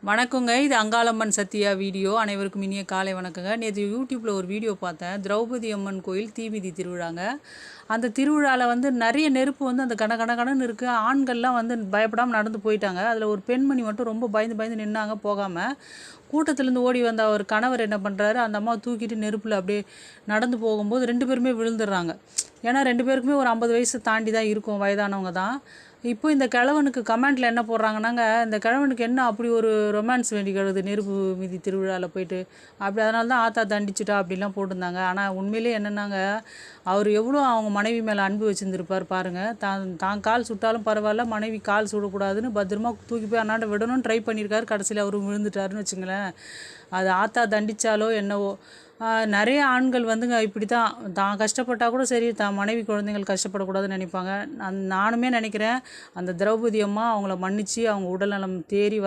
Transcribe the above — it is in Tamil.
வணக்கங்க. இது அங்காளம்மன் சத்யா வீடியோ. அனைவருக்கும் இனிய காலை வணக்கங்க. நேற்று யூடியூப்பில் ஒரு வீடியோ பார்த்தேன். திரௌபதி அம்மன் கோயில் தீமிதி திருவிழாங்க. அந்த திருவிழாவில் நிறைய நெருப்பு அந்த கணன்னு இருக்குது. ஆண்கள்லாம் பயப்படாமல் நடந்து போயிட்டாங்க. அதில் ஒரு பெண்மணி மட்டும் ரொம்ப பயந்து நின்னாங்க போகாமல். கூட்டத்துலேருந்து ஓடி வந்த அவர் கணவர் என்ன பண்ணுறாரு, அந்த அம்மாவை தூக்கிட்டு நெருப்பில் அப்படியே நடந்து போகும்போது 2 பேருமே விழுந்துடுறாங்க. ஏன்னா 2 பேருக்குமே ஒரு 50 வயசு தாண்டி தான் இருக்கும், வயதானவங்க தான். இப்போ இந்த கிழவனுக்கு கமெண்ட்டில் என்ன போடுறாங்கன்னாங்க, இந்த கிழவனுக்கு என்ன அப்படி ஒரு ரொமான்ஸ் வேண்டி கிடக்குது நெருப்பு மீதி திருவிழாவில் போயிட்டு, அப்படி அதனால தான் ஆத்தா தண்டிச்சிட்டா அப்படிலாம் போட்டிருந்தாங்க. ஆனால் உண்மையிலே என்னென்னாங்க, அவர் எவ்வளோ அவங்க மனைவி மேலே அன்பு வச்சுருந்துருப்பார் பாருங்கள். தான் கால் சுட்டாலும் பரவாயில்ல, மனைவி கால் சுடக்கூடாதுன்னு பத்திரமா தூக்கி போய் அண்ணாண்ட விடணும்னு ட்ரை பண்ணியிருக்காரு. கடைசியில் அவர் விழுந்துட்டாருன்னு வச்சுங்களேன். அது ஆத்தா தண்டித்தாலோ என்னவோ. நிறைய ஆண்கள் இப்படி தான் கஷ்டப்பட்டால் கூட சரி, தான் மனைவி குழந்தைகள் கஷ்டப்படக்கூடாதுன்னு நினைப்பாங்க. நானுமே நினைக்கிறேன், அந்த திரௌபதி அம்மா அவங்கள மன்னித்து அவங்க உடல்நலம் தேறி